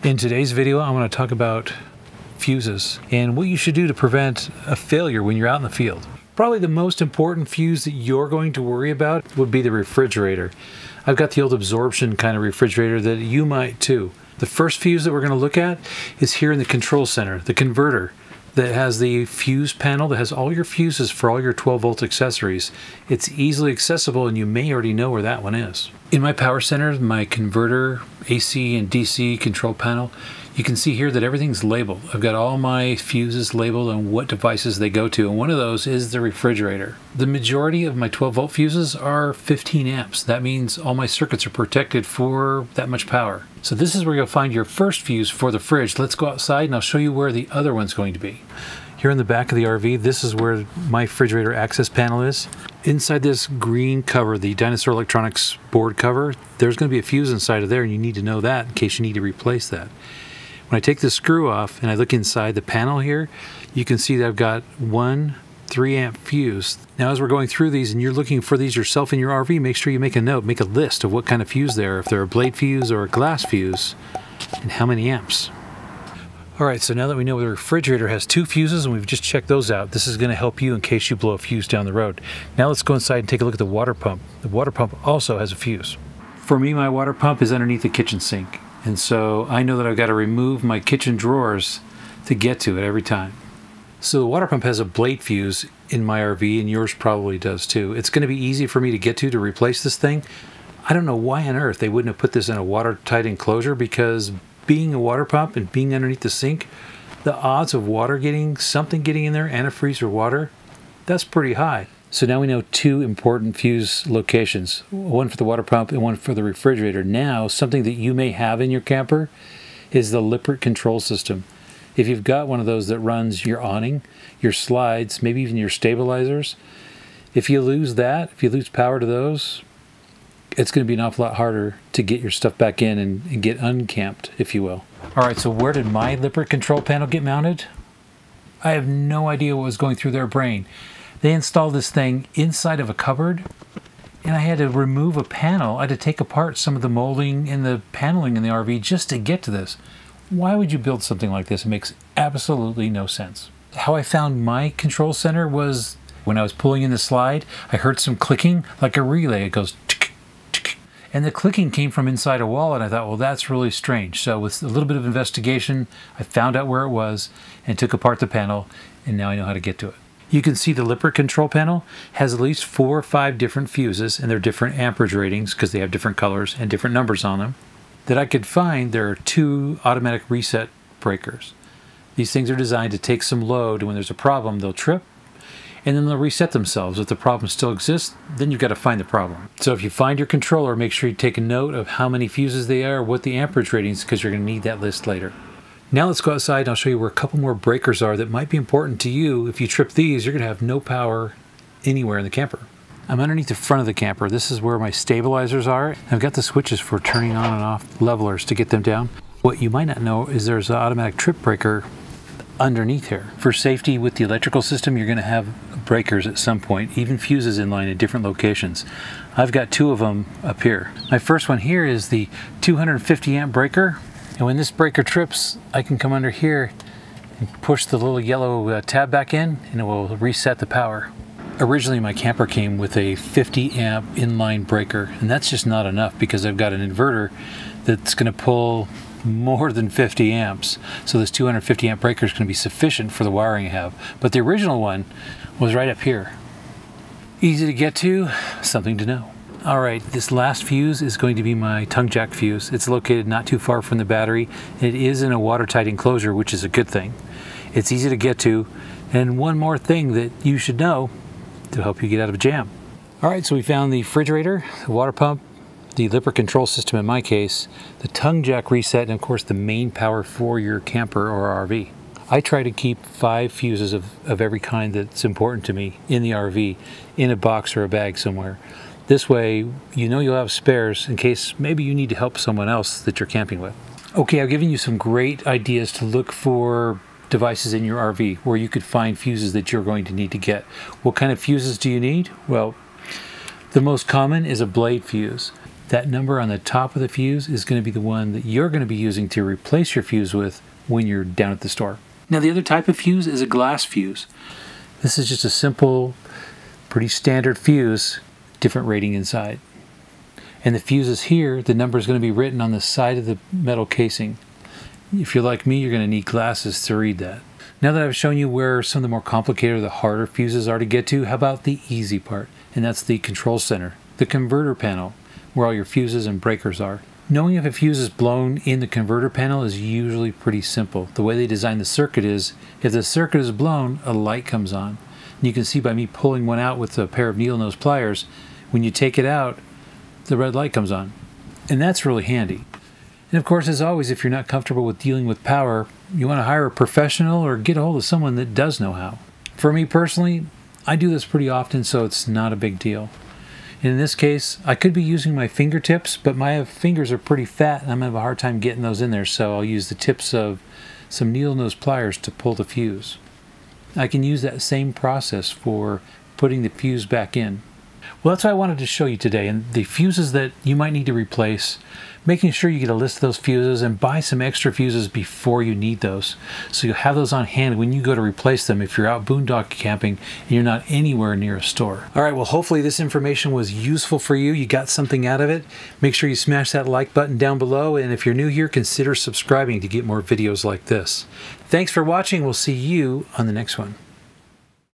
In today's video, I want to talk about fuses and what you should do to prevent a failure when you're out in the field. Probably the most important fuse that you're going to worry about would be the refrigerator. I've got the old absorption kind of refrigerator that you might too. The first fuse that we're going to look at is here in the control center, the converter that has the fuse panel that has all your fuses for all your 12-volt accessories. It's easily accessible and you may already know where that one is. In my power center, my converter, AC and DC control panel, you can see here that everything's labeled. I've got all my fuses labeled and what devices they go to, and one of those is the refrigerator. The majority of my 12-volt fuses are 15 amps. That means all my circuits are protected for that much power. So this is where you'll find your first fuse for the fridge. Let's go outside and I'll show you where the other one's going to be. Here in the back of the RV, this is where my refrigerator access panel is. Inside this green cover, the Dinosaur Electronics board cover, there's going to be a fuse inside of there, and you need to know that in case you need to replace that. When I take the screw off and I look inside the panel here, you can see that I've got one 3-amp fuse. Now as we're going through these and you're looking for these yourself in your RV, make sure you make a note, make a list of what kind of fuse they are, if they're a blade fuse or a glass fuse, and how many amps. Alright, so now that we know the refrigerator has 2 fuses and we've just checked those out, this is going to help you in case you blow a fuse down the road. Now let's go inside and take a look at the water pump. The water pump also has a fuse. For me, my water pump is underneath the kitchen sink. And so I know that I've got to remove my kitchen drawers to get to it every time. So the water pump has a blade fuse in my RV, and yours probably does too. It's going to be easy for me to get to replace this thing. I don't know why on earth they wouldn't have put this in a watertight enclosure, because being a water pump and being underneath the sink, the odds of something getting in there, antifreeze or water, that's pretty high. So now we know 2 important fuse locations, one for the water pump and one for the refrigerator. Now, something that you may have in your camper is the Lippert control system. If you've got one of those that runs your awning, your slides, maybe even your stabilizers, if you lose that, if you lose power to those, it's going to be an awful lot harder to get your stuff back in and get uncamped, if you will. All right, so where did my Lippert control panel get mounted? I have no idea what was going through their brain. They installed this thing inside of a cupboard, and I had to remove a panel. I had to take apart some of the molding and the paneling in the RV just to get to this. Why would you build something like this? It makes absolutely no sense. How I found my control center was when I was pulling in the slide, I heard some clicking like a relay. It goes tick, tick, and the clicking came from inside a wall, and I thought, well, that's really strange. So with a little bit of investigation, I found out where it was and took apart the panel, and now I know how to get to it. You can see the Lippert control panel has at least 4 or 5 different fuses, and they're different amperage ratings because they have different colors and different numbers on them. That I could find, there are 2 automatic reset breakers. These things are designed to take some load, and when there's a problem, they'll trip, and then they'll reset themselves. If the problem still exists, then you've got to find the problem. So if you find your controller, make sure you take a note of how many fuses they are, what the amperage ratings, because you're going to need that list later. Now let's go outside and I'll show you where a couple more breakers are that might be important to you. If you trip these, you're going to have no power anywhere in the camper. I'm underneath the front of the camper. This is where my stabilizers are. I've got the switches for turning on and off levelers to get them down. What you might not know is there's an automatic trip breaker underneath here. For safety with the electrical system, you're going to have breakers at some point, even fuses in line at different locations. I've got 2 of them up here. My first one here is the 250 amp breaker. And when this breaker trips, I can come under here and push the little yellow tab back in, and it will reset the power. Originally, my camper came with a 50 amp inline breaker, and that's just not enough because I've got an inverter that's going to pull more than 50 amps. So this 250 amp breaker is going to be sufficient for the wiring I have. But the original one was right up here. Easy to get to, something to know. All right, this last fuse is going to be my tongue jack fuse. It's located not too far from the battery. It is in a watertight enclosure, which is a good thing. It's easy to get to. And one more thing that you should know to help you get out of a jam. All right, so we found the refrigerator, the water pump, the Lippert control system in my case, the tongue jack reset, and of course the main power for your camper or RV. I try to keep 5 fuses of every kind that's important to me in the RV, in a box or a bag somewhere. This way, you know you'll have spares in case maybe you need to help someone else that you're camping with. Okay, I've given you some great ideas to look for devices in your RV where you could find fuses that you're going to need to get. What kind of fuses do you need? Well, the most common is a blade fuse. That number on the top of the fuse is going to be the one that you're going to be using to replace your fuse with when you're down at the store. Now the other type of fuse is a glass fuse. This is just a simple, pretty standard fuse, different rating inside. And the fuses here, the number is going to be written on the side of the metal casing. If you're like me, you're going to need glasses to read that. Now that I've shown you where some of the more complicated or the harder fuses are to get to, how about the easy part? And that's the control center, the converter panel, where all your fuses and breakers are. Knowing if a fuse is blown in the converter panel is usually pretty simple. The way they design the circuit is, if the circuit is blown, a light comes on. And you can see by me pulling one out with a pair of needle nose pliers, when you take it out, the red light comes on. And that's really handy. And of course, as always, if you're not comfortable with dealing with power, you want to hire a professional or get a hold of someone that does know how. For me personally, I do this pretty often, so it's not a big deal. In this case, I could be using my fingertips, but my fingers are pretty fat and I'm going to have a hard time getting those in there, so I'll use the tips of some needle nose pliers to pull the fuse. I can use that same process for putting the fuse back in. Well, that's what I wanted to show you today, and the fuses that you might need to replace, making sure you get a list of those fuses and buy some extra fuses before you need those. So you'll have those on hand when you go to replace them if you're out boondock camping and you're not anywhere near a store. All right, well, hopefully this information was useful for you. You got something out of it. Make sure you smash that like button down below, and if you're new here, consider subscribing to get more videos like this. Thanks for watching. We'll see you on the next one.